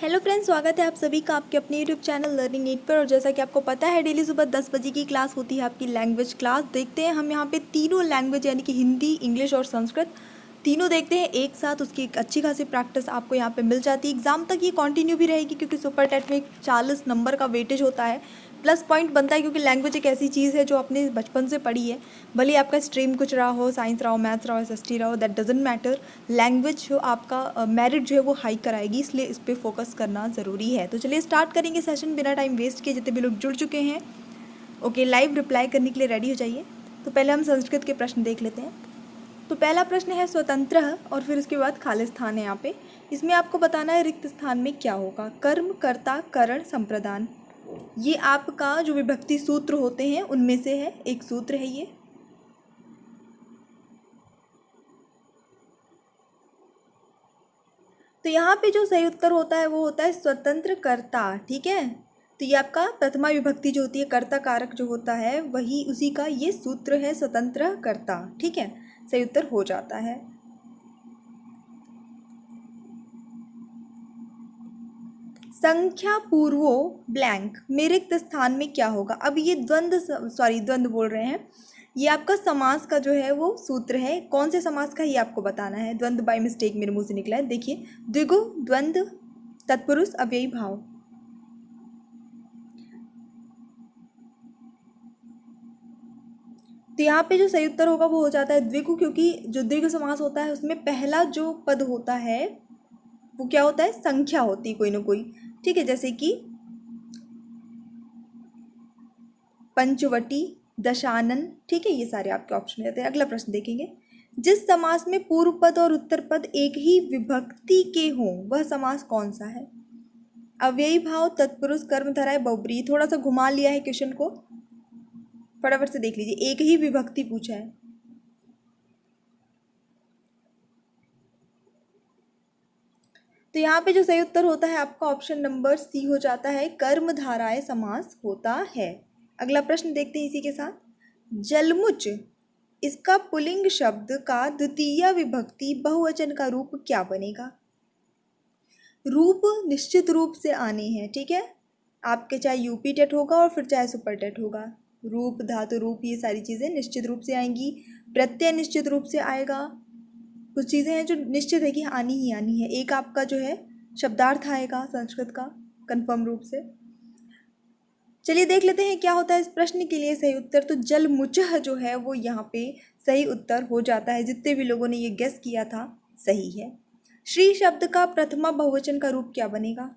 Hello friends, स्वागत है आप सभी का आपके अपने यूट्यूब चैनल लर्निंग नीट पर। और जैसा कि आपको पता है, डेली सुबह 10 बजे की क्लास होती है आपकी लैंग्वेज क्लास। देखते हैं हम यहाँ पे तीनों लैंग्वेज यानी कि हिंदी, इंग्लिश और संस्कृत तीनों देखते हैं एक साथ। उसकी एक अच्छी खासी प्रैक्टिस आपको यहाँ पे मिल जाती है। एग्जाम तक ये कंटिन्यू भी रहेगी क्योंकि सुपर टेट में 40 नंबर का वेटेज होता है, प्लस पॉइंट बनता है क्योंकि लैंग्वेज एक ऐसी चीज़ है जो आपने बचपन से पढ़ी है। भले आपका स्ट्रीम कुछ रहा हो, साइंस रहा हो, मैथ्स रहा हो, एसएसटी रहा हो, दैट डजेंट मैटर। लैंग्वेज जो आपका मेरिट जो है वो हाई कराएगी, इसलिए इस पर फोकस करना ज़रूरी है। तो चलिए स्टार्ट करेंगे सेशन बिना टाइम वेस्ट किए। जितने भी लोग जुड़ चुके हैं, ओके, लाइव रिप्लाई करने के लिए रेडी हो जाइए। तो पहले हम संस्कृत के प्रश्न देख लेते हैं। तो पहला प्रश्न है स्वतंत्र, और फिर उसके बाद खाली स्थान है यहाँ पे। इसमें आपको बताना है रिक्त स्थान में क्या होगा। कर्म, कर्ता, करण, संप्रदान, ये आपका जो विभक्ति सूत्र होते हैं उनमें से है, एक सूत्र है ये। तो यहाँ पे जो सही उत्तर होता है वो होता है स्वतंत्र कर्ता। ठीक है, तो ये आपका प्रथमा विभक्ति जो होती है, कर्ता कारक जो होता है, वही उसी का ये सूत्र है, स्वतंत्र कर्ता। ठीक है, सही उत्तर हो जाता है। संख्या पूर्वो ब्लैंक में रिक्त स्थान में क्या होगा। अब ये द्वंद्व बोल रहे हैं। ये आपका समास का जो है वो सूत्र है। कौन से समास का ये आपको बताना है। द्वंद्व बाय मिस्टेक मेरे मुंह से निकला है। देखिए, द्विगु, द्वंद्व, तत्पुरुष, अव्ययी भाव। तो यहाँ पे जो सही उत्तर होगा वो हो जाता है द्विगु, क्योंकि जो द्विगु समास होता है उसमें पहला जो पद होता है वो क्या होता है, संख्या होती है कोई ना कोई। ठीक है, जैसे कि पंचवटी, दशानन। ठीक है, ये सारे आपके ऑप्शन रहते हैं। अगला प्रश्न देखेंगे। जिस समास में पूर्व पद और उत्तर पद एक ही विभक्ति के हों वह समास कौन सा है। अव्ययी भाव, तत्पुरुष, कर्मधारय, बहुब्रीहि। थोड़ा सा घुमा लिया है क्वेश्चन को, फटाफट से देख लीजिए। एक ही विभक्ति पूछा है। तो यहाँ पे जो सही उत्तर होता है आपका ऑप्शन नंबर सी हो जाता है, कर्मधारय समास होता है। अगला प्रश्न देखते हैं इसी के साथ। जलमुच, इसका पुल्लिंग शब्द का द्वितीय विभक्ति बहुवचन का रूप क्या बनेगा। रूप निश्चित रूप से आने हैं। ठीक है, आपके चाहे यूपी टेट होगा और फिर चाहे सुपर टेट होगा, रूप, धातु, रूप, ये सारी चीज़ें निश्चित रूप से आएंगी। प्रत्यय निश्चित रूप से आएगा। कुछ चीज़ें हैं जो निश्चित है कि आनी ही आनी है। एक आपका जो है शब्दार्थ आएगा संस्कृत का कंफर्म रूप से। चलिए देख लेते हैं क्या होता है इस प्रश्न के लिए सही उत्तर। तो जलमुचह जो है वो यहाँ पे सही उत्तर हो जाता है। जितने भी लोगों ने ये गेस किया था सही है। श्री शब्द का प्रथमा बहुवचन का रूप क्या बनेगा।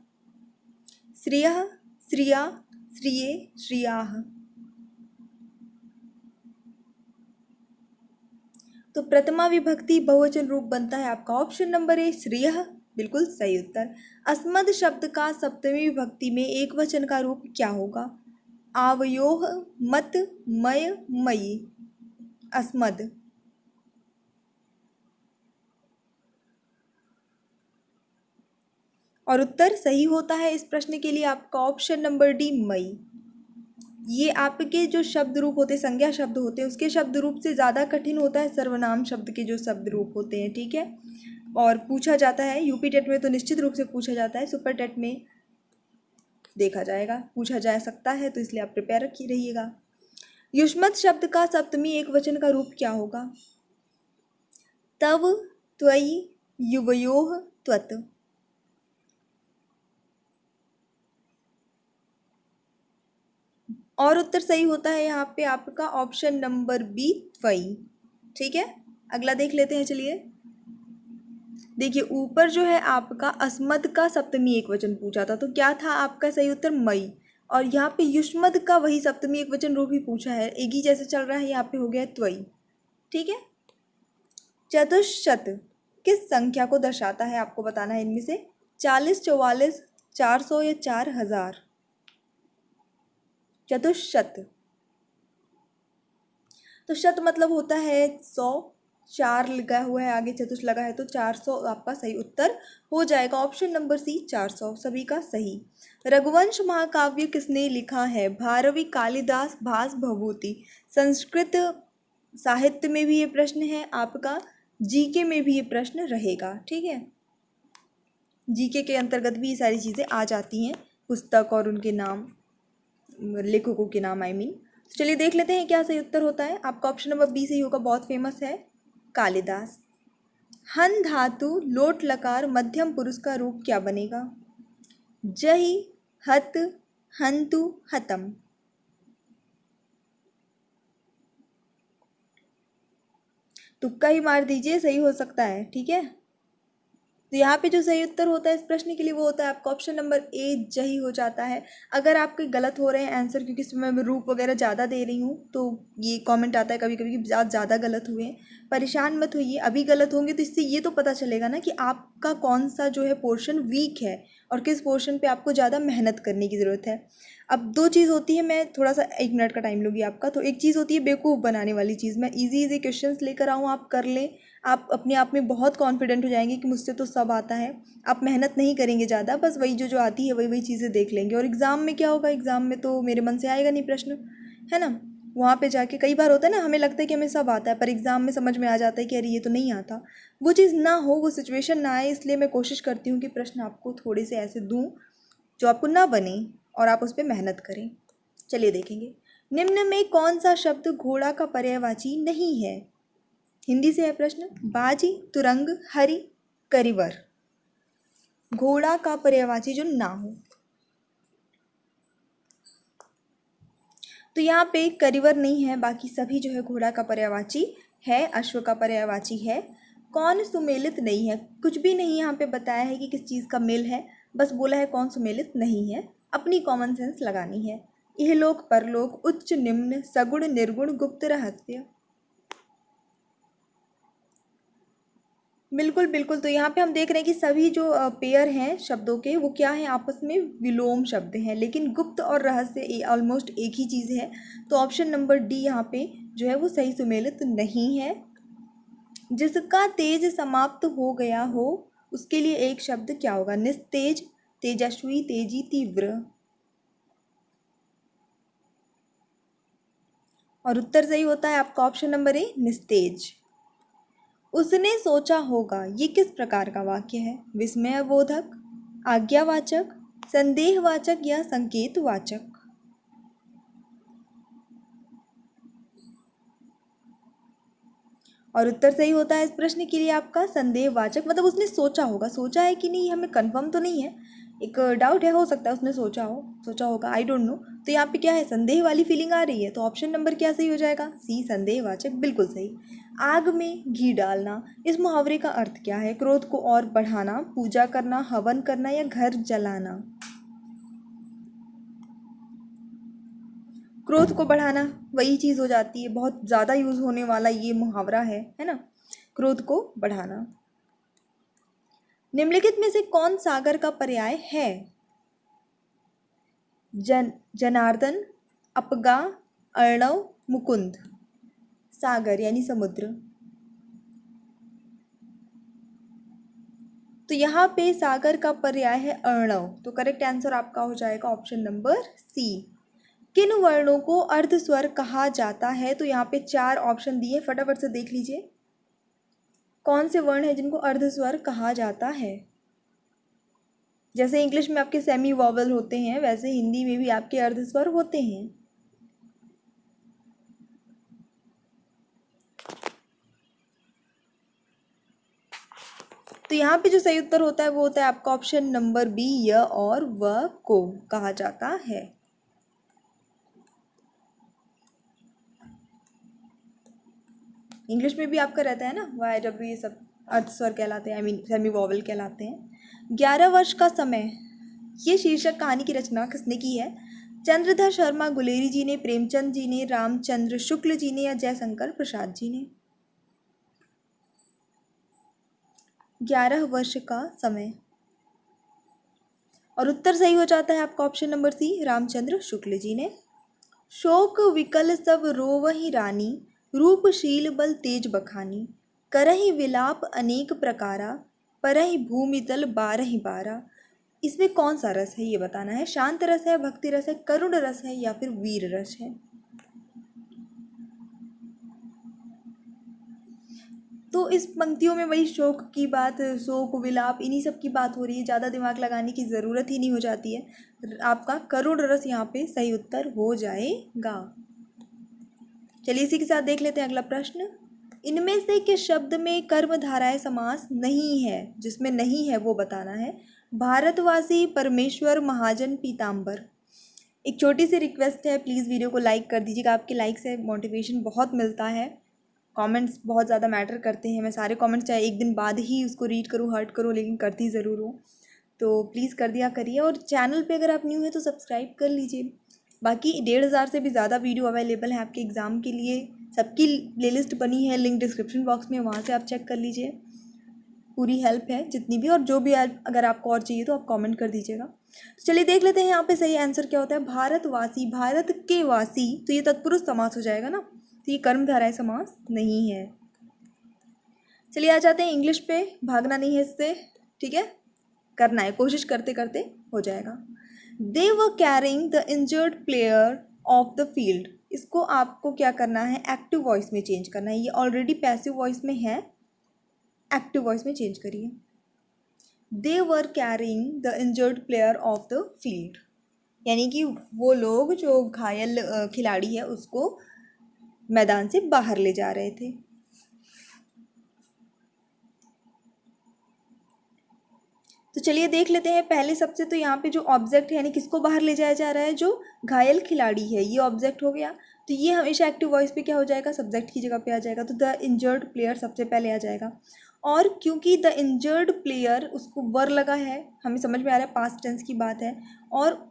श्रियः, श्रिया, श्रिये, श्रियाः। तो प्रथमा विभक्ति बहुवचन रूप बनता है आपका ऑप्शन नंबर ए, श्रियः, बिल्कुल सही उत्तर। अस्मद शब्द का सप्तमी विभक्ति में एक वचन का रूप क्या होगा। आवयोः, मत, मय, मयि। अस्मद। और उत्तर सही होता है इस प्रश्न के लिए आपका ऑप्शन नंबर डी, मई। ये आपके जो शब्द रूप होते हैं, संज्ञा शब्द होते हैं, उसके शब्द रूप से ज़्यादा कठिन होता है सर्वनाम शब्द के जो शब्द रूप होते हैं। ठीक है, और पूछा जाता है यूपी टेट में तो निश्चित रूप से पूछा जाता है, सुपर टेट में देखा जाएगा, पूछा जा सकता है, तो इसलिए आप प्रिपेयर रखी रहिएगा। युष्मत शब्द का सप्तमी एक वचन का रूप क्या होगा। तव, त्वयि, युवयोः, त्वत्। और उत्तर सही होता है यहाँ पे आपका ऑप्शन नंबर बी, त्वयि। ठीक है, अगला देख लेते हैं। चलिए देखिए, ऊपर जो है आपका अस्मद का सप्तमी एक वचन पूछा था, तो क्या था आपका सही उत्तर, मई। और यहाँ पे युष्मद का वही सप्तमी एक वचन रूप ही पूछा है, एक ही जैसे चल रहा है, यहाँ पे हो गया त्वयि। ठीक है, चतुष्शत किस संख्या को दर्शाता है आपको बताना है इनमें से। 40, 44, 400 या 4000। चतुष्शत, तो शत मतलब होता है 100, 4 लगा हुआ है आगे, चतुष लगा है, तो 400 आपका सही उत्तर हो जाएगा ऑप्शन नंबर सी, 400 सभी का सही। रघुवंश महाकाव्य किसने लिखा है। भारवी, कालिदास, भास, भभूति। संस्कृत साहित्य में भी ये प्रश्न है आपका, जीके में भी ये प्रश्न रहेगा। ठीक है, जीके के अंतर्गत भी ये सारी चीज़ें आ जाती हैं, पुस्तक और उनके नाम, लेखकों के नाम आई मीन। चलिए देख लेते हैं क्या सही उत्तर होता है। आपका ऑप्शन नंबर बी सही होगा, बहुत फेमस है कालिदास। हन धातु लोट लकार मध्यम पुरुष का रूप क्या बनेगा? जहि, हत, हंतु, हतम। तुक्का ही मार दीजिए, सही हो सकता है, ठीक है। तो यहाँ पे जो सही उत्तर होता है इस प्रश्न के लिए वो होता है आपका ऑप्शन नंबर ए, जही हो जाता है। अगर आपके गलत हो रहे हैं आंसर, क्योंकि इसमें मैं रूप वगैरह ज़्यादा दे रही हूँ तो ये कमेंट आता है कभी कभी कि ज़्यादा गलत हुए हैं, परेशान मत होइए, अभी गलत होंगे तो इससे ये तो पता चलेगा ना कि आपका कौन सा जो है पोर्शन वीक है और किस पोर्शन पर आपको ज़्यादा मेहनत करने की ज़रूरत है। अब दो चीज़ होती है, मैं थोड़ा सा 1 मिनट का टाइम लूँगी आपका। तो एक चीज़ होती है बेवकूफ़ बनाने वाली चीज़, मैं इजी इजी क्वेश्चंस लेकर आऊँ, आप कर लें, आप अपने आप में बहुत कॉन्फिडेंट हो जाएंगे कि मुझसे तो सब आता है। आप मेहनत नहीं करेंगे ज़्यादा, बस वही जो जो आती है वही वही चीज़ें देख लेंगे। और एग्ज़ाम में क्या होगा, एग्ज़ाम में तो मेरे मन से आएगा नहीं प्रश्न, है ना। वहाँ पे जाके कई बार होता है ना, हमें लगता है कि हमें सब आता है पर एग्ज़ाम में समझ में आ जाता है कि अरे ये तो नहीं आता। वो चीज़ ना हो, वो सिचुएशन ना आए, इसलिए मैं कोशिश करती हूँ कि प्रश्न आपको थोड़े से ऐसे दूँ जो आपको ना बने और आप उस पर मेहनत करें। चलिए देखेंगे, निम्न में कौन सा शब्द घोड़ा का पर्यायवाची नहीं है? हिंदी से है प्रश्न। बाजी, तुरंग, हरि, करिवर। घोड़ा का पर्यायवाची जो ना हो, तो यहाँ पे करिवर नहीं है, बाकी सभी जो है घोड़ा का पर्यायवाची है, अश्व का पर्यायवाची है। कौन सुमेलित नहीं है, कुछ भी नहीं यहाँ पे बताया है कि किस चीज़ का मेल है, बस बोला है कौन सुमेलित नहीं है। अपनी कॉमन सेंस लगानी है। इहलोक, परलोक, उच्च निम्न, सगुण निर्गुण, गुप्त रहस्य। बिल्कुल बिल्कुल, तो यहाँ पे हम देख रहे हैं कि सभी जो पेयर हैं शब्दों के वो क्या हैं, आपस में विलोम शब्द हैं, लेकिन गुप्त और रहस्य ऑलमोस्ट एक ही चीज़ है। तो ऑप्शन नंबर डी यहाँ पे जो है वो सही सुमेलित नहीं है। जिसका तेज समाप्त हो गया हो उसके लिए एक शब्द क्या होगा? निस्तेज, तेजस्वी, तेजी, तीव्र। और उत्तर सही होता है आपका ऑप्शन नंबर ए, निस्तेज। उसने सोचा होगा, ये किस प्रकार का वाक्य है? विस्मयबोधक, आज्ञावाचक, संदेहवाचक या संकेतवाचक? और उत्तर सही होता है इस प्रश्न के लिए आपका संदेहवाचक। मतलब उसने सोचा होगा, सोचा है कि नहीं हमें कंफर्म तो नहीं है, एक डाउट है, हो सकता है उसने सोचा होगा, आई डोंट नो। तो यहाँ पे क्या है, संदेह वाली फीलिंग आ रही है, तो ऑप्शन नंबर क्या सही हो जाएगा? सी, संदेहवाचक, बिल्कुल सही। आग में घी डालना, इस मुहावरे का अर्थ क्या है? क्रोध को और बढ़ाना, पूजा करना, हवन करना या घर जलाना? क्रोध को बढ़ाना वही चीज़ हो जाती है, बहुत ज़्यादा यूज़ होने वाला ये मुहावरा है ना, क्रोध को बढ़ाना। निम्नलिखित में से कौन सागर का पर्याय है? जनार्दन, अपगा, अर्णव, मुकुंद। सागर यानी समुद्र। तो यहाँ पे सागर का पर्याय है अर्णव, तो करेक्ट आंसर आपका हो जाएगा ऑप्शन नंबर सी। किन वर्णों को अर्धस्वर कहा जाता है? तो यहाँ पे 4 ऑप्शन दिए, फटाफट से देख लीजिए कौन से वर्ण है जिनको अर्धस्वर कहा जाता है। जैसे इंग्लिश में आपके सेमी वॉवल होते हैं, वैसे हिंदी में भी आपके अर्धस्वर होते हैं। तो यहाँ पे जो सही उत्तर होता है वो होता है आपका ऑप्शन नंबर बी, य और व को कहा जाता है। इंग्लिश में भी आपका रहता है ना, वाई डब्ल्यू, ये सब अर्धस्वर कहलाते हैं, आई मीन सेमी वॉवल कहलाते हैं। 11 वर्ष का समय, ये शीर्षक कहानी की रचना किसने की है? चंद्रधर शर्मा गुलेरी जी ने, प्रेमचंद जी ने, रामचंद्र शुक्ल जी ने या जयशंकर प्रसाद जी ने? 11 वर्ष का समय। और उत्तर सही हो जाता है आपका option number C, Ramchandra Shukla ji ने। शोक विकल सब रोवहि रानी, रूपशील बल तेज बखानी, करहि विलाप अनेक प्रकारा, परहि भूमि तल बारहि बारा। इसमें कौन सा रस है ये बताना है। शांत रस है, भक्ति रस है, करुण रस है या फिर वीर रस है? तो इस पंक्तियों में वही शोक की बात, शोक विलाप, इन्हीं सब की बात हो रही है, ज़्यादा दिमाग लगाने की ज़रूरत ही नहीं हो जाती है। आपका करुण रस यहाँ पे सही उत्तर हो जाएगा। चलिए इसी के साथ देख लेते हैं अगला प्रश्न। इनमें से किस शब्द में कर्मधारय समास नहीं है? जिसमें नहीं है वो बताना है। भारतवासी, परमेश्वर, महाजन, पीताम्बर। एक छोटी सी रिक्वेस्ट है, प्लीज़ वीडियो को लाइक कर दीजिएगा। आपके लाइक से मोटिवेशन बहुत मिलता है। कमेंट्स बहुत ज़्यादा मैटर करते हैं। मैं सारे कमेंट्स चाहे एक दिन बाद ही उसको रीड करूँ, हर्ट करूँ, लेकिन करती ज़रूर हूँ। तो प्लीज़ कर दिया करिए। और चैनल पे अगर आप न्यू हैं तो सब्सक्राइब कर लीजिए। बाकी 1,500 से भी ज़्यादा वीडियो अवेलेबल है आपके एग्ज़ाम के लिए। सबकी प्लेलिस्ट बनी है, लिंक डिस्क्रिप्शन बॉक्स में, वहाँ से आप चेक कर लीजिए। पूरी हेल्प है जितनी भी, और जो भी हेल्प अगर आपको और चाहिए तो आप कमेंट कर दीजिएगा। तो चलिए देख लेते हैं यहाँ पे सही आंसर क्या होता है। भारतवासी, भारत के वासी, तो ये तत्पुरुष समास हो जाएगा ना, तो ये कर्मधारय समास नहीं है। चलिए आ जाते हैं इंग्लिश पे, भागना नहीं है इससे, ठीक है, करना है, कोशिश करते करते हो जाएगा। They were carrying the injured player off the field. इसको आपको क्या करना है, एक्टिव वॉइस में चेंज करना है। ये ऑलरेडी पैसिव वॉइस में है, एक्टिव वॉइस में चेंज करिए। They were carrying the injured player off the field, यानी कि वो लोग जो घायल खिलाड़ी है उसको मैदान से बाहर ले जा रहे थे। तो चलिए देख लेते हैं पहले सबसे। तो यहाँ पे जो ऑब्जेक्ट है, यानी किसको बाहर ले जाया जा रहा है, जो घायल खिलाड़ी है, ये ऑब्जेक्ट हो गया। तो ये हमेशा एक्टिव वॉइस पे क्या हो जाएगा, सब्जेक्ट की जगह पे आ जाएगा। तो द इंजर्ड प्लेयर सबसे पहले आ जाएगा। और क्योंकि द इंजर्ड प्लेयर, उसको वर लगा है, हमें समझ में आ रहा है पास्ट टेंस की बात है, और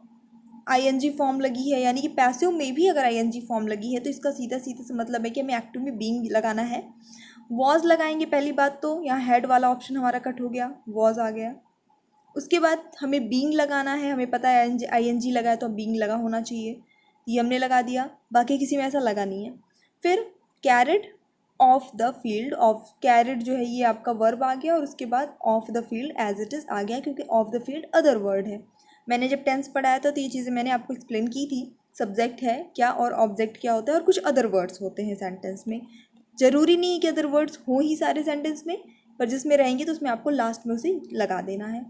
आईएनजी फॉर्म लगी है, यानी कि पैसिव में भी अगर आईएनजी फॉर्म लगी है तो इसका सीधा सीधा से मतलब है कि हमें एक्टिव में बीइंग लगाना है। वॉज लगाएंगे पहली बात, तो यहाँ हेड वाला ऑप्शन हमारा कट हो गया, वॉज आ गया। उसके बाद हमें बीइंग लगाना है, हमें पता है आईएनजी लगा है तो बीइंग लगा होना चाहिए, ये हमने लगा दिया। बाकी किसी में ऐसा लगा नहीं है। फिर carried of the field, of carried जो है ये आपका वर्ब आ गया, और उसके बाद off the field as it is आ गया, क्योंकि off the field other word है। मैंने जब टेंस पढ़ाया था तो ये चीज़ें मैंने आपको एक्सप्लेन की थी, सब्जेक्ट है क्या और ऑब्जेक्ट क्या होता है, और कुछ अदर वर्ड्स होते हैं सेंटेंस में। ज़रूरी नहीं है कि अदर वर्ड्स हो ही सारे सेंटेंस में, पर जिसमें रहेंगे तो उसमें आपको लास्ट में उसे लगा देना है।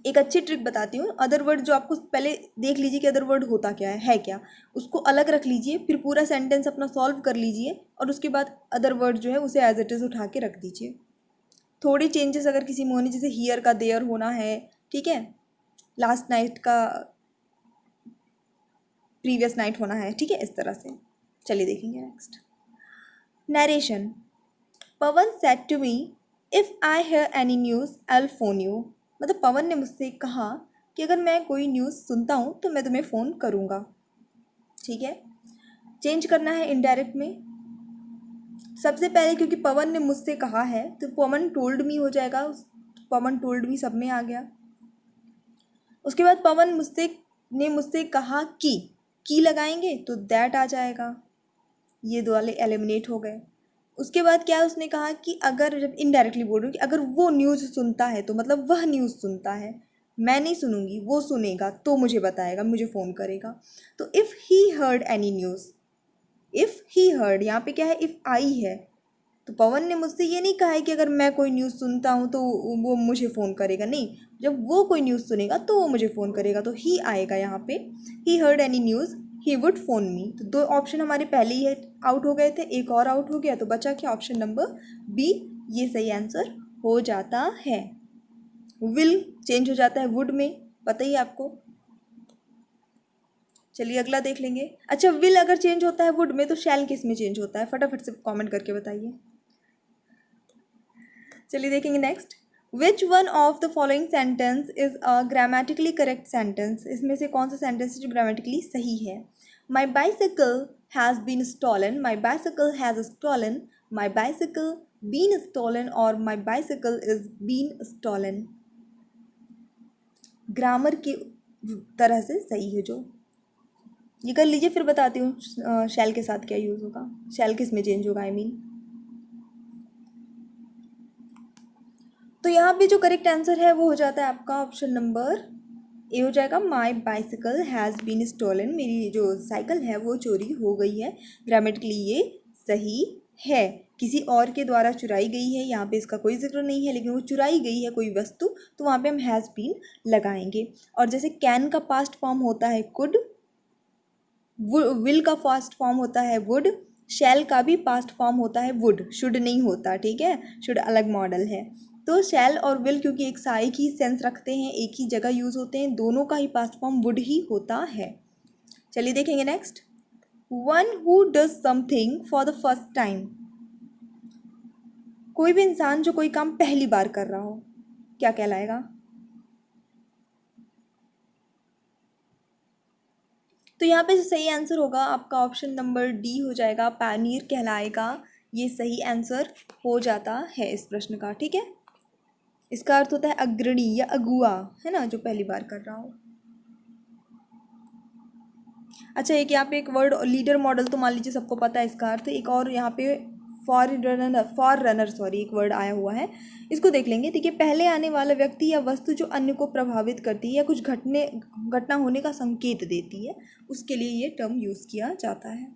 एक अच्छी ट्रिक बताती हूँ। अदर वर्ड जो आपको पहले देख लीजिए कि अदर वर्ड होता क्या है क्या, उसको अलग रख लीजिए, फिर पूरा सेंटेंस अपना सॉल्व कर लीजिए, और उसके बाद अदर वर्ड जो है उसे एज इट इज़ उठा के रख दीजिए। थोड़ी चेंजेस अगर किसी में होनी, जैसे हियर का देयर होना है, ठीक है, लास्ट नाइट का प्रीवियस नाइट होना है, ठीक है, इस तरह से। चलिए देखेंगे next. Narration. Pawan said to me, if I hear any news I will phone you. मतलब पवन ने मुझसे कहा कि अगर मैं कोई न्यूज़ सुनता हूँ तो मैं तुम्हें फ़ोन करूँगा, ठीक है। चेंज करना है इनडायरेक्ट में। सबसे पहले क्योंकि पवन ने मुझसे कहा है तो पवन टोल्ड मी हो जाएगा, पवन टोल्ड मी सब में आ गया। उसके बाद पवन मुझसे कहा कि लगाएंगे तो दैट आ जाएगा, ये दो वाले एलिमिनेट हो गए। उसके बाद क्या उसने कहा कि अगर, जब इनडायरेक्टली बोल रही हूँ कि अगर वो न्यूज़ सुनता है, तो मतलब वह न्यूज़ सुनता है, मैं नहीं सुनूंगी, वो सुनेगा तो मुझे बताएगा, मुझे फ़ोन करेगा। तो if he heard any news, if he heard, यहाँ पे क्या है, इफ़ आई है। तो पवन ने मुझसे ये नहीं कहा है कि अगर मैं कोई न्यूज़ सुनता हूँ तो वो मुझे फ़ोन करेगा, नहीं, जब वो कोई न्यूज़ सुनेगा तो वो मुझे फ़ोन करेगा, तो ही आएगा यहाँ पे। He heard any news he would phone me. तो दो ऑप्शन हमारे पहले ही आउट हो गए थे, एक और आउट हो गया, तो बचा क्या, ऑप्शन नंबर बी, ये सही आंसर हो जाता है। विल चेंज हो जाता है वुड में, पता ही आपको। चलिए अगला देख लेंगे। अच्छा, विल अगर चेंज होता है वुड में तो शैल किस में चेंज होता है, फटाफट से कमेंट करके बताइए। चलिए देखेंगे next. Which one of the following sentence is a grammatically correct sentence. इसमें से कौन सा सेंटेंस है जो ग्रामेटिकली सही है। My bicycle has been stolen, my bicycle has stolen, my bicycle been stolen, और my bicycle is been stolen. Grammar की तरह से सही है जो, ये कर लीजिए, फिर बताती हूँ शैल के साथ क्या यूज़ होगा, शैल किस में चेंज होगा, आई मीन। तो यहाँ पे जो करेक्ट आंसर है वो हो जाता है आपका ऑप्शन नंबर ए हो जाएगा। My bicycle has been stolen, मेरी जो साइकिल है वो चोरी हो गई है। ग्रामेटिकली ये सही है, किसी और के द्वारा चुराई गई है, यहाँ पे इसका कोई जिक्र नहीं है, लेकिन वो चुराई गई है कोई वस्तु, तो वहाँ पे हम हैज़ बीन लगाएंगे। और जैसे कैन का पास्ट फॉर्म होता है कुड, विल का पास्ट फॉर्म होता है वुड, शैल का भी पास्ट फॉर्म होता है वुड, शुड नहीं होता, ठीक है, शुड अलग मॉडल है। तो शैल और विल क्योंकि एक सा एक ही सेंस रखते हैं, एक ही जगह यूज़ होते हैं, दोनों का ही पास्ट फॉर्म वुड ही होता है। चलिए देखेंगे next. One who does something for the first time, कोई भी इंसान जो कोई काम पहली बार कर रहा हो, क्या कहलाएगा? तो यहाँ पे जो सही आंसर होगा आपका ऑप्शन नंबर डी हो जाएगा, पायनियर कहलाएगा। ये सही आंसर हो जाता है इस प्रश्न का, ठीक है। इसका अर्थ होता है अग्रणी या अगुआ, है ना, जो पहली बार कर रहा हो। अच्छा, एक यहाँ पे एक वर्ड लीडर मॉडल तो मान लीजिए सबको पता है इसका अर्थ। एक और यहाँ पे फॉर रनर सॉरी एक वर्ड आया हुआ है, इसको देख लेंगे। देखिए, पहले आने वाला व्यक्ति या वस्तु जो अन्य को प्रभावित करती है या कुछ घटना होने का संकेत देती है, उसके लिए ये टर्म यूज़ किया जाता है।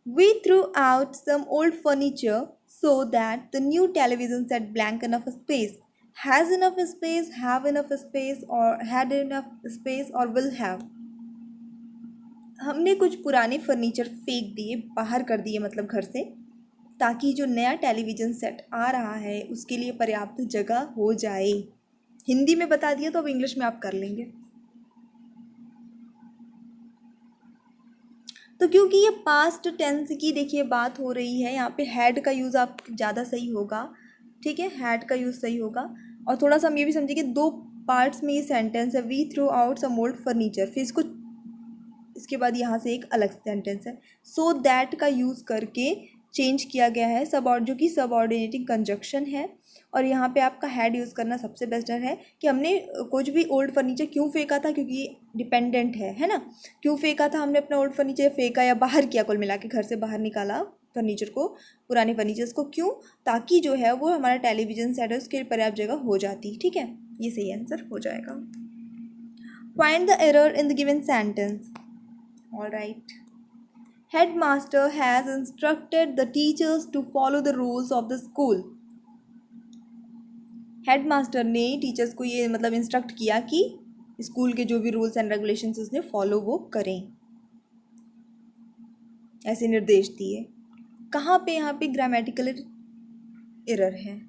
We threw out some old furniture so that the new television set blank enough space, has enough space, have enough space, or had enough space, or will have। हमने कुछ पुराने फर्नीचर फेंक दिए, बाहर कर दिए मतलब घर से, ताकि जो नया टेलीविज़न सेट आ रहा है उसके लिए पर्याप्त जगह हो जाए। हिंदी में बता दिया तो अब इंग्लिश में आप कर लेंगे। तो क्योंकि ये पास्ट टेंस की देखिए बात हो रही है, यहाँ पे हैड का यूज़ आप ज़्यादा सही होगा, ठीक है, हैड का यूज़ सही होगा। और थोड़ा सा हम ये भी समझिए कि दो पार्ट्स में ये सेंटेंस है, we throw out some old furniture, फिर इसके बाद यहाँ से एक अलग सेंटेंस है, सो दैट का यूज़ करके चेंज किया गया है जो कि सबऑर्डिनेटिंग कंजक्शन है। और यहाँ पे आपका हैड यूज़ करना सबसे बेटर है कि हमने कुछ भी ओल्ड फर्नीचर क्यों फेंका था, क्योंकि डिपेंडेंट है ना। क्यों फेंका था हमने अपना ओल्ड फर्नीचर, फेंका या बाहर किया, कुल मिला के घर से बाहर निकाला फर्नीचर को, पुराने फर्नीचर्स को, क्यों? ताकि जो है वो हमारा टेलीविज़न सेट है उसके पर्याप्त जगह हो जाती, ठीक है। ये सही आंसर हो जाएगा। Find the error in the given sentence. All right. Headmaster has instructed the teachers to follow the rules of the school. Headmaster ने टीचर्स को ये मतलब इंस्ट्रक्ट किया कि स्कूल के जो भी रूल्स एंड रेगुलेशंस उसने फॉलो वो करें, ऐसे निर्देश दिए। कहाँ पे यहाँ पे ग्रामेटिकल एरर है,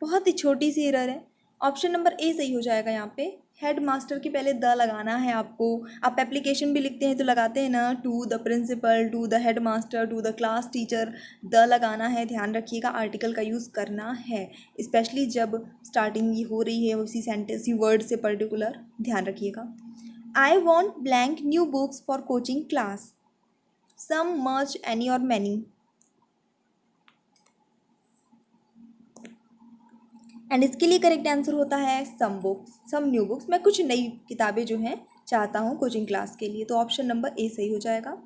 बहुत ही छोटी सी एरर है। ऑप्शन नंबर ए सही हो जाएगा। यहाँ पे हेड मास्टर के पहले द लगाना है आपको। आप एप्लीकेशन भी लिखते हैं तो लगाते हैं ना, to the principal, to the headmaster, to the class teacher, the लगाना है। ध्यान रखिएगा, आर्टिकल का यूज़ करना है, स्पेशली जब स्टार्टिंग हो रही है उसी सेंटेंस उसी वर्ड से पर्टिकुलर, ध्यान रखिएगा। I want blank new books for coaching class, some, much, any और मैनी। एंड इसके लिए करेक्ट आंसर होता है some books, some new books. मैं कुछ नई किताबें जो हैं चाहता हूँ कोचिंग क्लास के लिए, तो ऑप्शन नंबर ए सही हो जाएगा।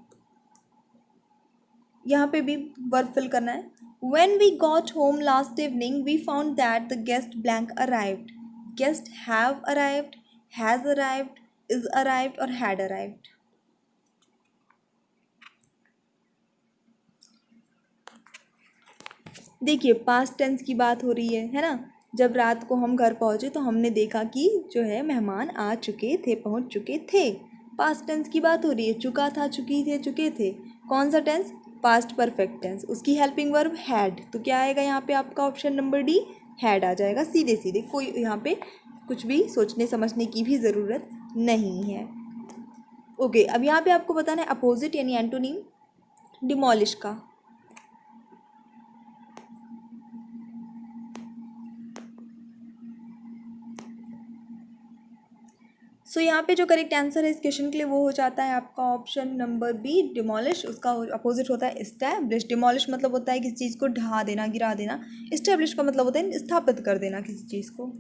यहाँ पे भी वर्ब फिल करना है। When we got home last evening, we found that the guest blank arrived. Guest have arrived, has arrived, is arrived और had arrived। देखिए, पास्ट टेंस की बात हो रही है ना। जब रात को हम घर पहुँचे तो हमने देखा कि जो है मेहमान आ चुके थे, पहुँच चुके थे। पास्ट टेंस की बात हो रही है, चुका था, चुकी थे, चुके थे। कौन सा टेंस? Past perfect tense. उसकी हेल्पिंग वर्ब हैड, तो क्या आएगा यहाँ पे आपका ऑप्शन नंबर डी, हैड आ जाएगा सीधे सीधे। कोई यहाँ पे कुछ भी सोचने समझने की भी ज़रूरत नहीं है। ओके, अब यहाँ पे आपको बताना है अपोजिट यानी एंटोनिम डिमोलिश का। सो यहाँ पे जो करेक्ट आंसर है इस क्वेश्चन के लिए वो हो जाता है आपका ऑप्शन नंबर बी, डिमोलिश। उसका अपोजिट होता है इस्टैब्लिश। डिमोलिश मतलब होता है किसी चीज़ को ढा देना, गिरा देना। इस्टैब्लिश का मतलब होता है स्थापित कर देना किसी चीज़ को।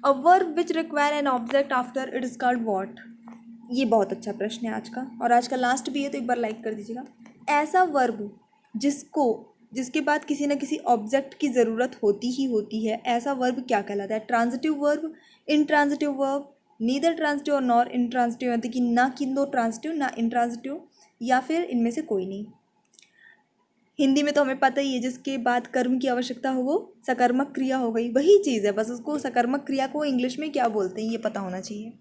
A verb which require an object after it is called what. ये बहुत अच्छा प्रश्न है आज का, और आज का लास्ट भी है, तो एक बार लाइक कर दीजिएगा। ऐसा वर्ब जिसके बाद किसी न किसी ऑब्जेक्ट की ज़रूरत होती ही होती है, ऐसा वर्ब क्या कहलाता है? Transitive verb, intransitive verb, neither transitive और नॉर इंट्रांजिटिव, यानी कि ना कि दो ट्रांजिटिव ना इंट्रांजिटिव, या फिर इनमें से कोई नहीं। हिंदी में तो हमें पता ही है, जिसके बाद कर्म की आवश्यकता हो वो सकर्मक क्रिया हो गई, वही चीज़ है, बस उसको सकर्मक क्रिया को इंग्लिश में क्या बोलते हैं ये पता होना चाहिए।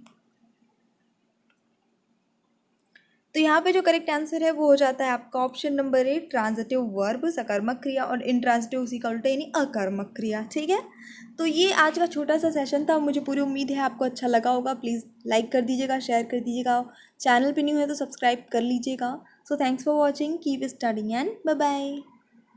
तो यहाँ पे जो करेक्ट आंसर है वो हो जाता है आपका ऑप्शन नंबर 8, ट्रांजिटिव वर्ब, सकर्मक क्रिया, और इंट्रांजिटिव उसी का उल्टा यानी अकर्मक क्रिया। ठीक है, तो ये आज का छोटा सा सेशन था, मुझे पूरी उम्मीद है आपको अच्छा लगा होगा। प्लीज़ लाइक कर दीजिएगा, शेयर कर दीजिएगा, चैनल पे न्यू है तो सब्सक्राइब कर लीजिएगा। So thanks for watching, keep studying and bye bye.